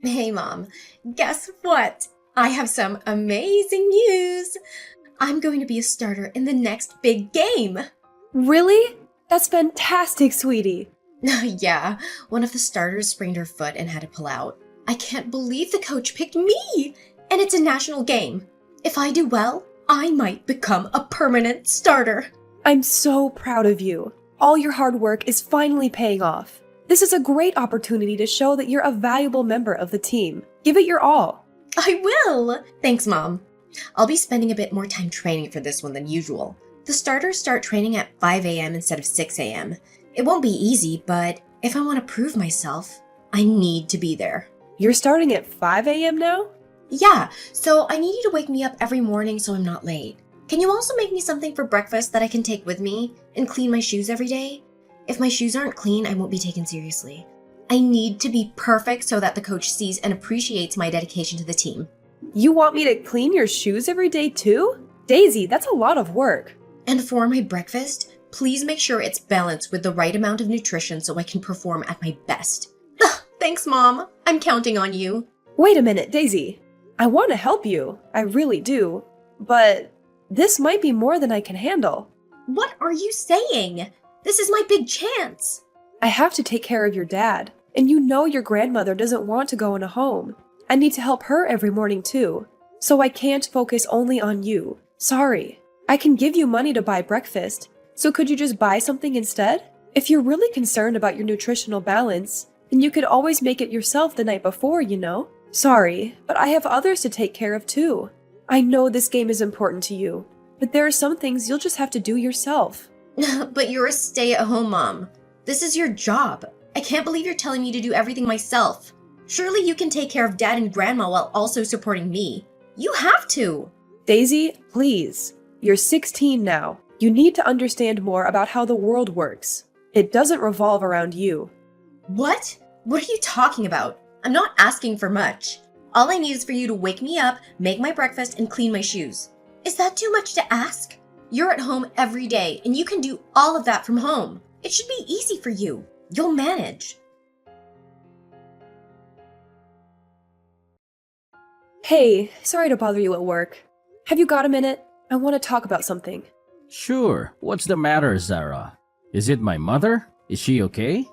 Hey, Mom. Guess what? I have some amazing news. I'm going to be a starter in the next big game. Really? That's fantastic, sweetie. Yeah, one of the starters sprained her foot and had to pull out. I can't believe the coach picked me! And it's a national game. If I do well, I might become a permanent starter. I'm so proud of you. All your hard work is finally paying off. This is a great opportunity to show that you're a valuable member of the team. Give it your all. I will! Thanks, Mom. I'll be spending a bit more time training for this one than usual. The starters start training at 5 a.m. instead of 6 a.m. It won't be easy, but if I want to prove myself, I need to be there. You're starting at 5 a.m. now? Yeah, so I need you to wake me up every morning so I'm not late. Can you also make me something for breakfast that I can take with me and clean my shoes every day? If my shoes aren't clean, I won't be taken seriously. I need to be perfect so that the coach sees and appreciates my dedication to the team. You want me to clean your shoes every day too? Daisy, that's a lot of work. And for my breakfast, please make sure it's balanced with the right amount of nutrition so I can perform at my best. Thanks, Mom. I'm counting on you. Wait a minute, Daisy. I want to help you. I really do. But this might be more than I can handle. What are you saying? This is my big chance. I have to take care of your dad, and you know your grandmother doesn't want to go in a home. I need to help her every morning too, so I can't focus only on you. Sorry. I can give you money to buy breakfast, so could you just buy something instead? If you're really concerned about your nutritional balance, then you could always make it yourself the night before, you know? Sorry, but I have others to take care of too. I know this game is important to you, but there are some things you'll just have to do yourself. But you're a stay-at-home mom. This is your job. I can't believe you're telling me to do everything myself. Surely you can take care of Dad and Grandma while also supporting me. You have to! Daisy, please. You're 16 now. You need to understand more about how the world works. It doesn't revolve around you. What? What are you talking about? I'm not asking for much. All I need is for you to wake me up, make my breakfast, and clean my shoes. Is that too much to ask? You're at home every day, and you can do all of that from home. It should be easy for you. You'll manage. Hey, sorry to bother you at work. Have you got a minute? I want to talk about something. Sure, what's the matter, Zara? Is it my mother? Is she okay?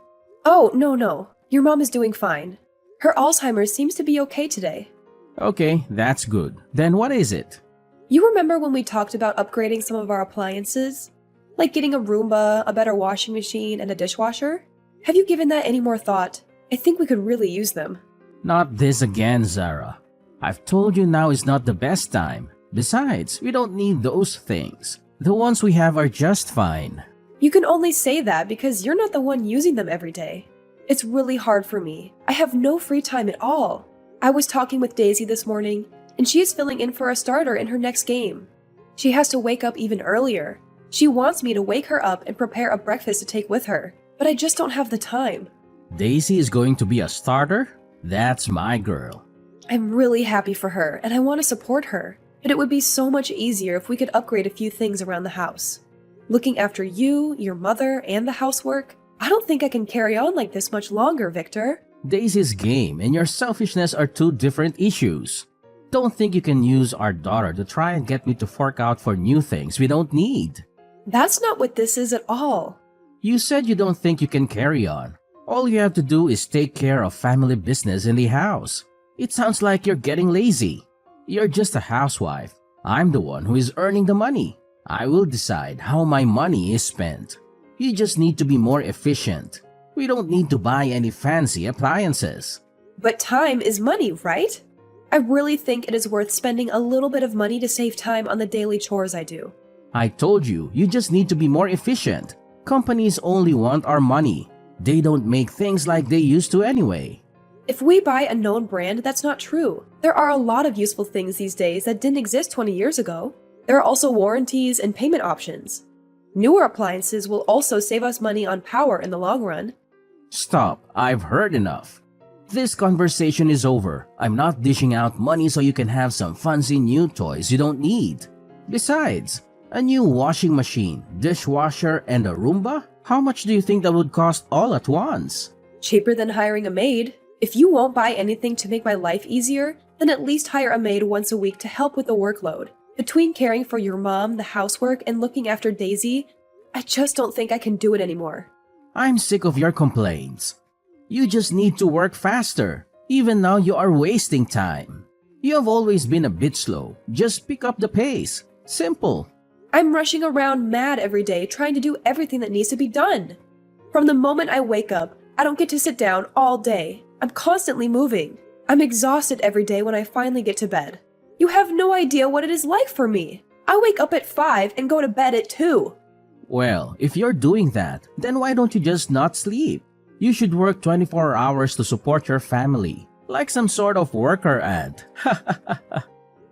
Oh, no. Your mom is doing fine. Her Alzheimer's seems to be okay today. Okay, that's good. Then what is it? You remember when we talked about upgrading some of our appliances? Like getting a Roomba, a better washing machine, and a dishwasher? Have you given that any more thought? I think we could really use them. Not this again, Zara. I've told you now is not the best time. Besides, we don't need those things. The ones we have are just fine. You can only say that because you're not the one using them every day. It's really hard for me. I have no free time at all. I was talking with Daisy this morning, and she is filling in for a starter in her next game. She has to wake up even earlier. She wants me to wake her up and prepare a breakfast to take with her, but I just don't have the time. Daisy is going to be a starter? That's my girl. I'm really happy for her, and I want to support her, but it would be so much easier if we could upgrade a few things around the house. Looking after you, your mother, and the housework, I don't think I can carry on like this much longer, Victor. Daisy's game and your selfishness are two different issues. Don't think you can use our daughter to try and get me to fork out for new things we don't need. That's not what this is at all. You said you don't think you can carry on. All you have to do is take care of family business in the house. It sounds like you're getting lazy. You're just a housewife. I'm the one who is earning the money. I will decide how my money is spent. You just need to be more efficient. We don't need to buy any fancy appliances. But time is money, right? I really think it is worth spending a little bit of money to save time on the daily chores I do. I told you, you just need to be more efficient. Companies only want our money. They don't make things like they used to anyway. If we buy a known brand, that's not true. There are a lot of useful things these days that didn't exist 20 years ago. There are also warranties and payment options. Newer appliances will also save us money on power in the long run. Stop, I've heard enough. This conversation is over. I'm not dishing out money so you can have some fancy new toys you don't need. Besides, a new washing machine, dishwasher, and a Roomba? How much do you think that would cost all at once? Cheaper than hiring a maid. If you won't buy anything to make my life easier, then at least hire a maid once a week to help with the workload. Between caring for your mom, the housework, and looking after Daisy, I just don't think I can do it anymore. I'm sick of your complaints. You just need to work faster. Even now you are wasting time. You have always been a bit slow. Just pick up the pace. Simple. I'm rushing around mad every day trying to do everything that needs to be done. From the moment I wake up, I don't get to sit down all day. I'm constantly moving. I'm exhausted every day when I finally get to bed. You have no idea what it is like for me. I wake up at 5 and go to bed at 2. Well, if you're doing that, then why don't you just not sleep? You should work 24 hours to support your family, like some sort of worker ant.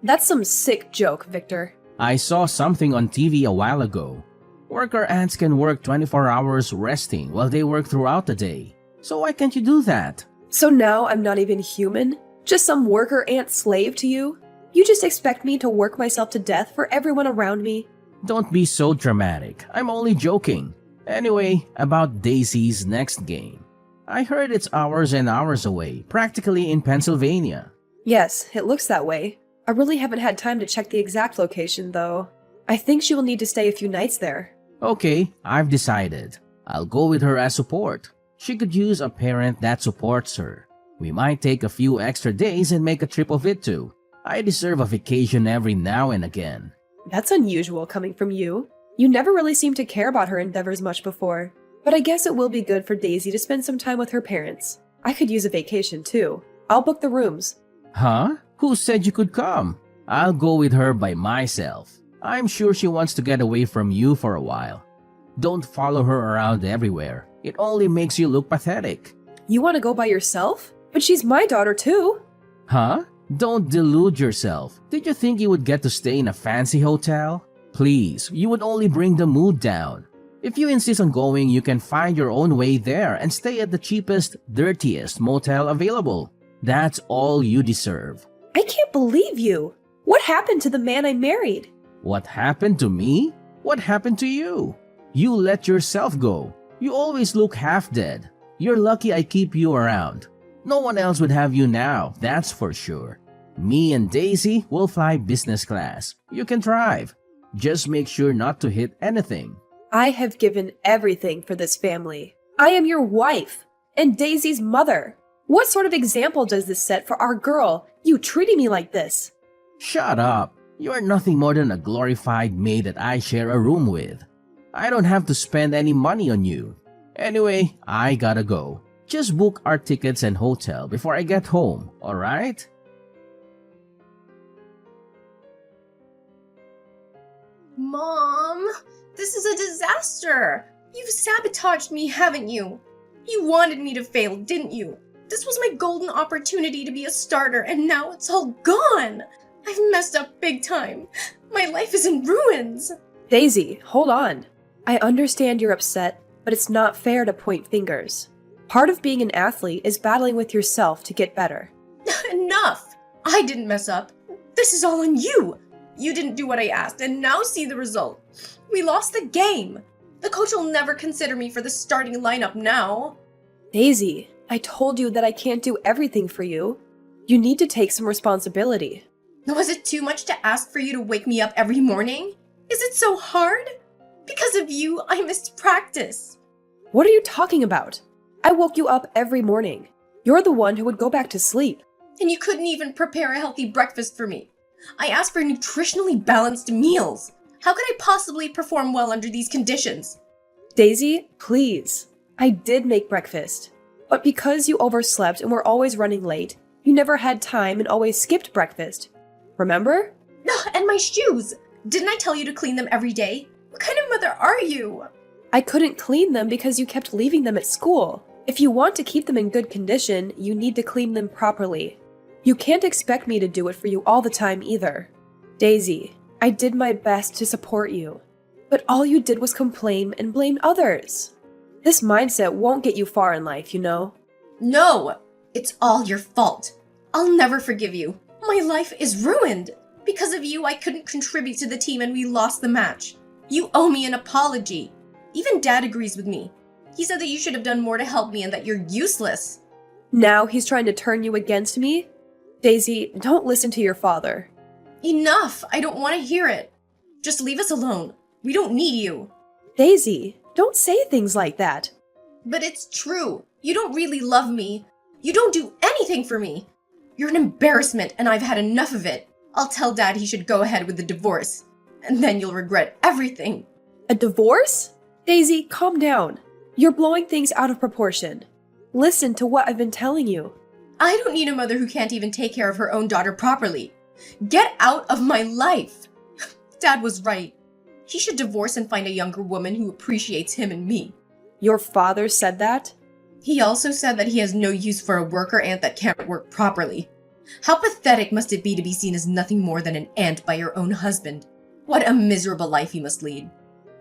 That's some sick joke, Victor. I saw something on TV a while ago. Worker ants can work 24 hours resting while they work throughout the day. So why can't you do that? So now I'm not even human? Just some worker ant slave to you? You just expect me to work myself to death for everyone around me? Don't be so dramatic. I'm only joking. Anyway, about Daisy's next game. I heard it's hours and hours away, practically in Pennsylvania. Yes, it looks that way. I really haven't had time to check the exact location, though. I think she will need to stay a few nights there. Okay, I've decided. I'll go with her as support. She could use a parent that supports her. We might take a few extra days and make a trip of it too. I deserve a vacation every now and again. That's unusual coming from you. You never really seemed to care about her endeavors much before. But I guess it will be good for Daisy to spend some time with her parents. I could use a vacation too. I'll book the rooms. Huh? Who said you could come? I'll go with her by myself. I'm sure she wants to get away from you for a while. Don't follow her around everywhere. It only makes you look pathetic. You want to go by yourself? But she's my daughter too. Huh? Don't delude yourself. Did you think you would get to stay in a fancy hotel? Please, you would only bring the mood down. If you insist on going, you can find your own way there and stay at the cheapest, dirtiest motel available. That's all you deserve. I can't believe you. What happened to the man I married? What happened to me? What happened to you? You let yourself go. You always look half dead. You're lucky I keep you around. No one else would have you now, that's for sure. Me and Daisy will fly business class. You can drive. Just make sure not to hit anything. I have given everything for this family. I am your wife and Daisy's mother. What sort of example does this set for our girl, you treating me like this? Shut up. You're nothing more than a glorified maid that I share a room with. I don't have to spend any money on you. Anyway, I gotta go. Just book our tickets and hotel before I get home, alright? Mom, this is a disaster. You've sabotaged me, haven't you? You wanted me to fail, didn't you? This was my golden opportunity to be a starter, and now it's all gone. I've messed up big time. My life is in ruins. Daisy, hold on. I understand you're upset, but it's not fair to point fingers. Part of being an athlete is battling with yourself to get better. Enough! I didn't mess up. This is all on you. You didn't do what I asked, and now see the result. We lost the game. The coach will never consider me for the starting lineup now. Daisy, I told you that I can't do everything for you. You need to take some responsibility. Was it too much to ask for you to wake me up every morning? Is it so hard? Because of you, I missed practice. What are you talking about? I woke you up every morning. You're the one who would go back to sleep. And you couldn't even prepare a healthy breakfast for me. I asked for nutritionally balanced meals. How could I possibly perform well under these conditions? Daisy, please. I did make breakfast. But because you overslept and were always running late, you never had time and always skipped breakfast. Remember? And my shoes! Didn't I tell you to clean them every day? What kind of mother are you? I couldn't clean them because you kept leaving them at school. If you want to keep them in good condition, you need to clean them properly. You can't expect me to do it for you all the time either. Daisy, I did my best to support you, but all you did was complain and blame others. This mindset won't get you far in life, you know? No! It's all your fault. I'll never forgive you. My life is ruined. Because of you, I couldn't contribute to the team and we lost the match. You owe me an apology. Even Dad agrees with me. He said that you should have done more to help me and that you're useless. Now he's trying to turn you against me? Daisy, don't listen to your father. Enough! I don't want to hear it. Just leave us alone. We don't need you. Daisy, don't say things like that. But it's true. You don't really love me. You don't do anything for me. You're an embarrassment, and I've had enough of it. I'll tell Dad he should go ahead with the divorce. And then you'll regret everything. A divorce? Daisy, calm down. You're blowing things out of proportion. Listen to what I've been telling you. I don't need a mother who can't even take care of her own daughter properly. Get out of my life. Dad was right. He should divorce and find a younger woman who appreciates him and me. Your father said that? He also said that he has no use for a worker ant that can't work properly. How pathetic must it be to be seen as nothing more than an ant by your own husband? What a miserable life you must lead.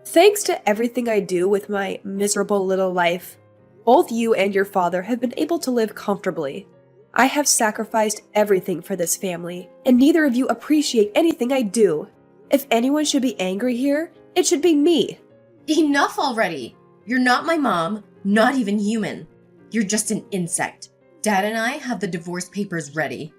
Thanks to everything I do with my miserable little life, both you and your father have been able to live comfortably. I have sacrificed everything for this family, and neither of you appreciate anything I do. If anyone should be angry here, it should be me. Enough already. You're not my mom, not even human. You're just an insect. Dad and I have the divorce papers ready.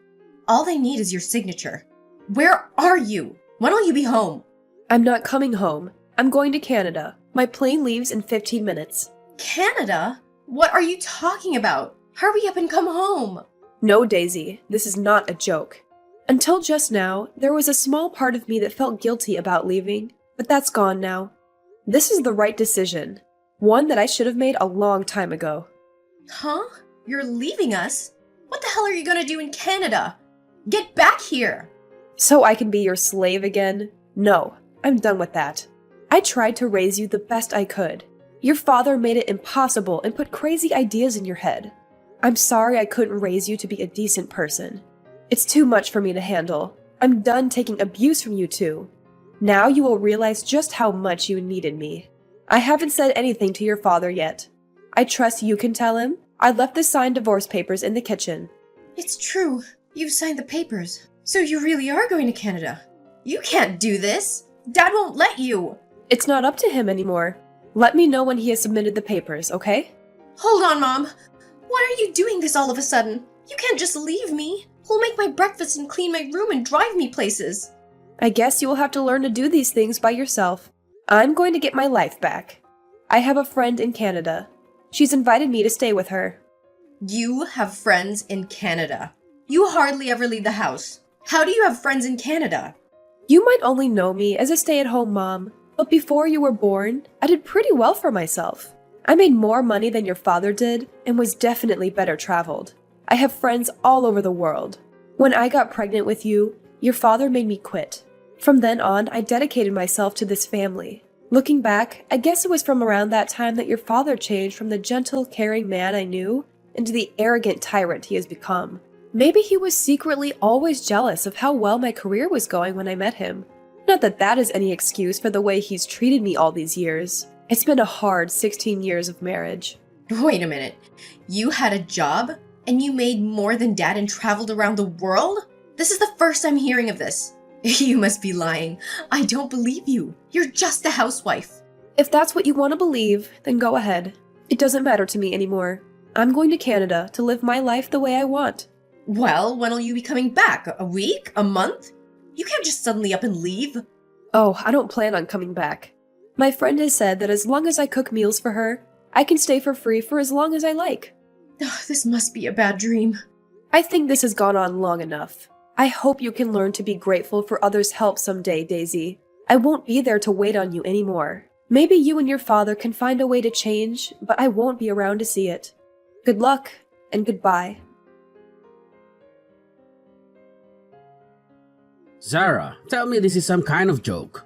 All they need is your signature. Where are you? When will you be home? I'm not coming home. I'm going to Canada. My plane leaves in 15 minutes. Canada? What are you talking about? Hurry up and come home. No, Daisy, this is not a joke. Until just now, there was a small part of me that felt guilty about leaving, but that's gone now. This is the right decision. One that I should have made a long time ago. Huh? You're leaving us? What the hell are you gonna do in Canada? Get back here! So I can be your slave again? No, I'm done with that. I tried to raise you the best I could. Your father made it impossible and put crazy ideas in your head. I'm sorry I couldn't raise you to be a decent person. It's too much for me to handle. I'm done taking abuse from you two. Now you will realize just how much you needed me. I haven't said anything to your father yet. I trust you can tell him. I left the signed divorce papers in the kitchen. It's true. You've signed the papers. So you really are going to Canada. You can't do this. Dad won't let you. It's not up to him anymore. Let me know when he has submitted the papers, okay? Hold on, Mom. Why are you doing this all of a sudden? You can't just leave me. Who'll make my breakfast and clean my room and drive me places? I guess you will have to learn to do these things by yourself. I'm going to get my life back. I have a friend in Canada. She's invited me to stay with her. You have friends in Canada. You hardly ever leave the house. How do you have friends in Canada? You might only know me as a stay-at-home mom, but before you were born, I did pretty well for myself. I made more money than your father did and was definitely better traveled. I have friends all over the world. When I got pregnant with you, your father made me quit. From then on, I dedicated myself to this family. Looking back, I guess it was from around that time that your father changed from the gentle, caring man I knew into the arrogant tyrant he has become. Maybe he was secretly always jealous of how well my career was going when I met him. Not that that is any excuse for the way he's treated me all these years. It's been a hard 16 years of marriage. Wait a minute. You had a job? And you made more than Dad and traveled around the world? This is the first I'm hearing of this. You must be lying. I don't believe you. You're just a housewife. If that's what you want to believe, then go ahead. It doesn't matter to me anymore. I'm going to Canada to live my life the way I want. Well, when will you be coming back? A week? A month? You can't just suddenly up and leave. Oh, I don't plan on coming back. My friend has said that as long as I cook meals for her, I can stay for free for as long as I like. This must be a bad dream. I think this has gone on long enough. I hope you can learn to be grateful for others' help someday, Daisy. I won't be there to wait on you anymore. Maybe you and your father can find a way to change, but I won't be around to see it. Good luck, and goodbye. Zara, tell me this is some kind of joke.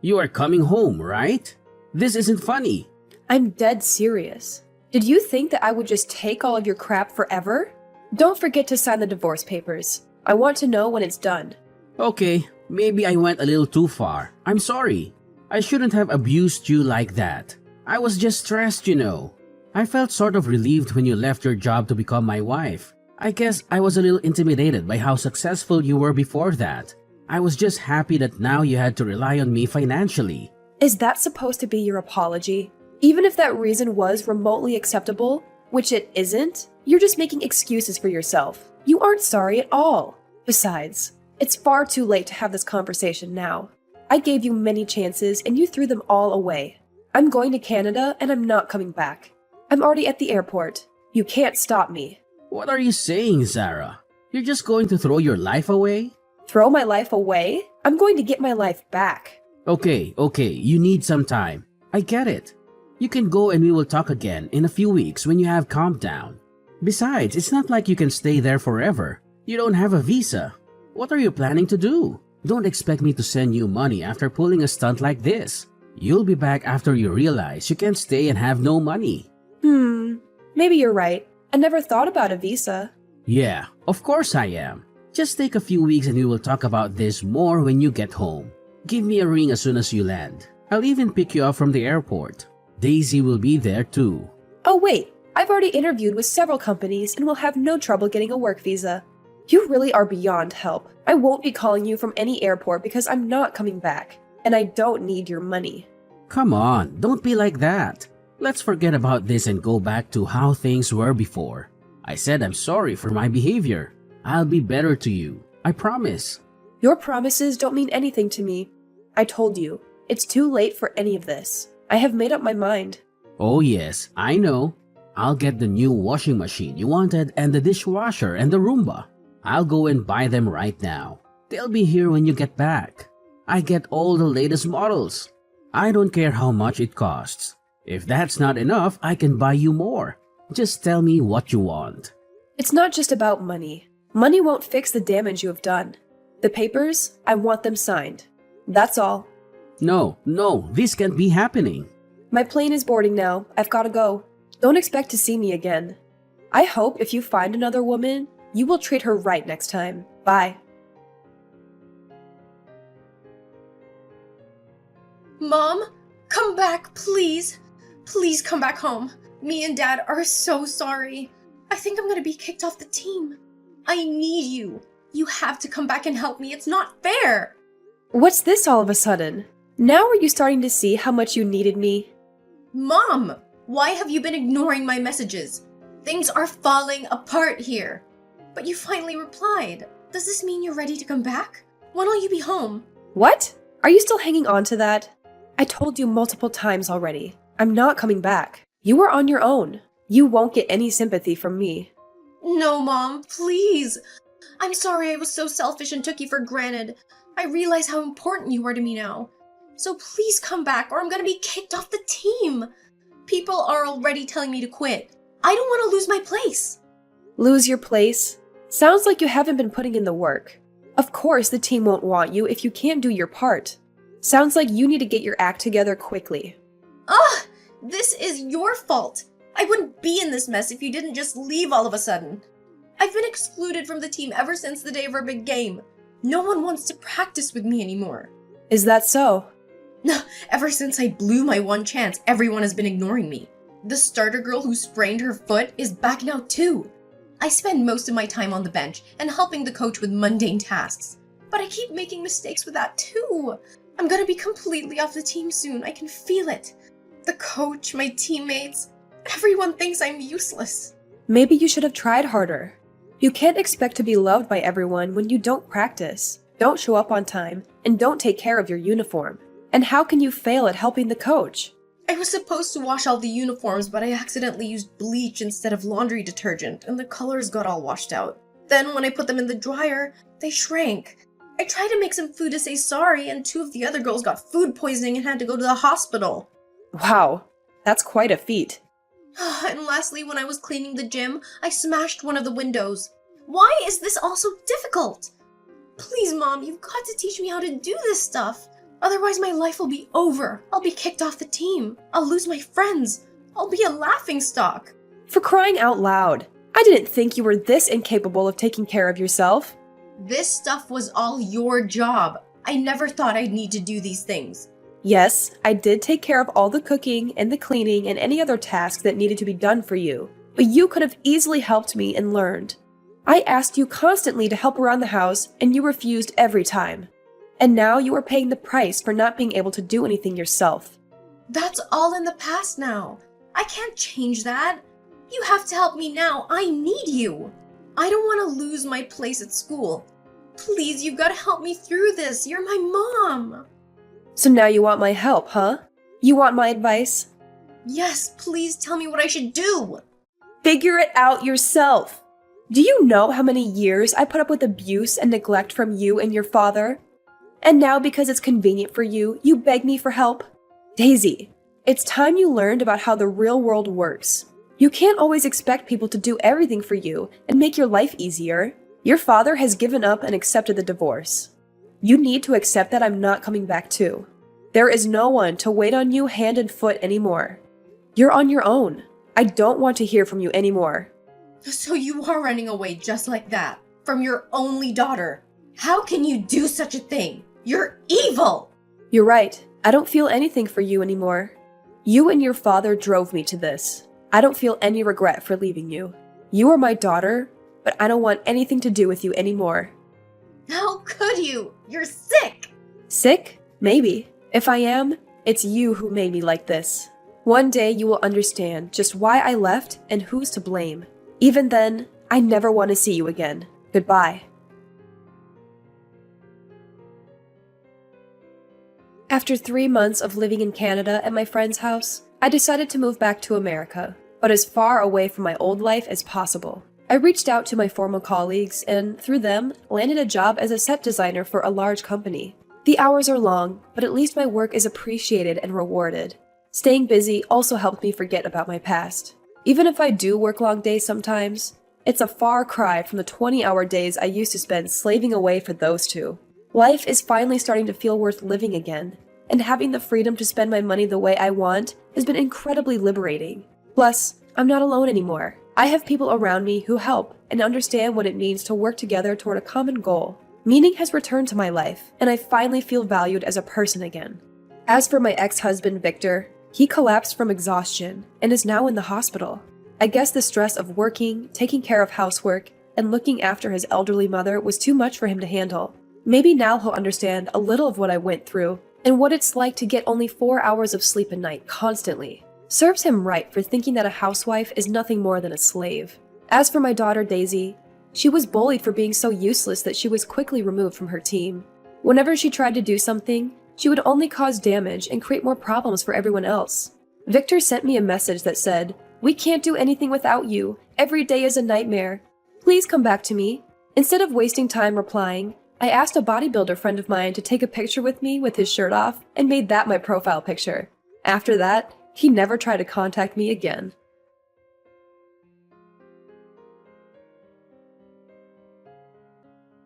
You are coming home, right? This isn't funny. I'm dead serious. Did you think that I would just take all of your crap forever? Don't forget to sign the divorce papers. I want to know when it's done. Okay, maybe I went a little too far. I'm sorry. I shouldn't have abused you like that. I was just stressed, you know. I felt sort of relieved when you left your job to become my wife. I guess I was a little intimidated by how successful you were before that. I was just happy that now you had to rely on me financially. Is that supposed to be your apology? Even if that reason was remotely acceptable, which it isn't, You're just making excuses for yourself. You aren't sorry at all. Besides, it's far too late to have this conversation now. I gave you many chances and you threw them all away. I'm going to Canada and I'm not coming back. I'm already at the airport. You can't stop me. What are you saying, Zara? You're just going to throw your life away? Throw my life away? I'm going to get my life back. Okay, you need some time. I get it. You can go and we will talk again in a few weeks when you have calmed down. Besides, it's not like you can stay there forever. You don't have a visa. What are you planning to do? Don't expect me to send you money after pulling a stunt like this. You'll be back after you realize you can't stay and have no money. Maybe you're right. I never thought about a visa. Yeah, of course I am. Just take a few weeks and we will talk about this more when you get home. Give me a ring as soon as you land. I'll even pick you up from the airport. Daisy will be there too. Oh wait, I've already interviewed with several companies and will have no trouble getting a work visa. You really are beyond help. I won't be calling you from any airport because I'm not coming back. And I don't need your money. Come on, don't be like that. Let's forget about this and go back to how things were before. I said I'm sorry for my behavior. I'll be better to you. I promise. Your promises don't mean anything to me. I told you, it's too late for any of this. I have made up my mind. Oh yes, I know. I'll get the new washing machine you wanted and the dishwasher and the Roomba. I'll go and buy them right now. They'll be here when you get back. I get all the latest models. I don't care how much it costs. If that's not enough, I can buy you more. Just tell me what you want. It's not just about money. Money won't fix the damage you have done. The papers, I want them signed. That's all. No, this can't be happening. My plane is boarding now. I've got to go. Don't expect to see me again. I hope if you find another woman, you will treat her right next time. Bye. Mom, come back, please. Please come back home. Me and Dad are so sorry. I think I'm gonna be kicked off the team. I need you. You have to come back and help me. It's not fair. What's this all of a sudden? Now are you starting to see how much you needed me? Mom, why have you been ignoring my messages? Things are falling apart here. But you finally replied. Does this mean you're ready to come back? When will you be home? What? Are you still hanging on to that? I told you multiple times already. I'm not coming back. You are on your own. You won't get any sympathy from me. No, Mom, please. I'm sorry I was so selfish and took you for granted. I realize how important you are to me now. So please come back or I'm gonna be kicked off the team. People are already telling me to quit. I don't want to lose my place. Lose your place? Sounds like you haven't been putting in the work. Of course the team won't want you if you can't do your part. Sounds like you need to get your act together quickly. Ugh! This is your fault. I wouldn't be in this mess if you didn't just leave all of a sudden. I've been excluded from the team ever since the day of our big game. No one wants to practice with me anymore. Is that so? Ever since I blew my one chance, everyone has been ignoring me. The starter girl who sprained her foot is back now too. I spend most of my time on the bench and helping the coach with mundane tasks. But I keep making mistakes with that too. I'm gonna be completely off the team soon. I can feel it. The coach, my teammates, everyone thinks I'm useless. Maybe you should have tried harder. You can't expect to be loved by everyone when you don't practice, don't show up on time, and don't take care of your uniform. And how can you fail at helping the coach? I was supposed to wash all the uniforms, but I accidentally used bleach instead of laundry detergent, and the colors got all washed out. Then when I put them in the dryer, they shrank. I tried to make some food to say sorry, and 2 of the other girls got food poisoning and had to go to the hospital. Wow, that's quite a feat. And lastly, when I was cleaning the gym, I smashed one of the windows. Why is this all so difficult? Please, Mom, you've got to teach me how to do this stuff. Otherwise, my life will be over. I'll be kicked off the team. I'll lose my friends. I'll be a laughingstock. For crying out loud, I didn't think you were this incapable of taking care of yourself. This stuff was all your job. I never thought I'd need to do these things. Yes, I did take care of all the cooking and the cleaning and any other tasks that needed to be done for you, but you could have easily helped me and learned. I asked you constantly to help around the house, and you refused every time. And now you are paying the price for not being able to do anything yourself. That's all in the past now. I can't change that. You have to help me now. I need you. I don't want to lose my place at school. Please, you've got to help me through this. You're my mom. So now you want my help, huh? You want my advice? Yes, please tell me what I should do. Figure it out yourself. Do you know how many years I put up with abuse and neglect from you and your father? And now because it's convenient for you, you beg me for help? Daisy, it's time you learned about how the real world works. You can't always expect people to do everything for you and make your life easier. Your father has given up and accepted the divorce. You need to accept that I'm not coming back too. There is no one to wait on you hand and foot anymore. You're on your own. I don't want to hear from you anymore. So you are running away just like that, from your only daughter. How can you do such a thing? You're evil! You're right. I don't feel anything for you anymore. You and your father drove me to this. I don't feel any regret for leaving you. You are my daughter, but I don't want anything to do with you anymore. How could you? You're sick! Sick? Maybe. If I am, it's you who made me like this. One day you will understand just why I left and who's to blame. Even then, I never want to see you again. Goodbye. After 3 months of living in Canada at my friend's house, I decided to move back to America, but as far away from my old life as possible. I reached out to my former colleagues and, through them, landed a job as a set designer for a large company. The hours are long, but at least my work is appreciated and rewarded. Staying busy also helped me forget about my past. Even if I do work long days sometimes, it's a far cry from the 20-hour days I used to spend slaving away for those two. Life is finally starting to feel worth living again, and having the freedom to spend my money the way I want has been incredibly liberating. Plus, I'm not alone anymore. I have people around me who help and understand what it means to work together toward a common goal. Meaning has returned to my life, and I finally feel valued as a person again. As for my ex-husband, Victor, he collapsed from exhaustion and is now in the hospital. I guess the stress of working, taking care of housework, and looking after his elderly mother was too much for him to handle. Maybe now he'll understand a little of what I went through and what it's like to get only 4 hours of sleep a night constantly. Serves him right for thinking that a housewife is nothing more than a slave. As for my daughter Daisy, she was bullied for being so useless that she was quickly removed from her team. Whenever she tried to do something, she would only cause damage and create more problems for everyone else. Victor sent me a message that said, "We can't do anything without you. Every day is a nightmare. Please come back to me." Instead of wasting time replying, I asked a bodybuilder friend of mine to take a picture with me with his shirt off and made that my profile picture. After that, he never tried to contact me again.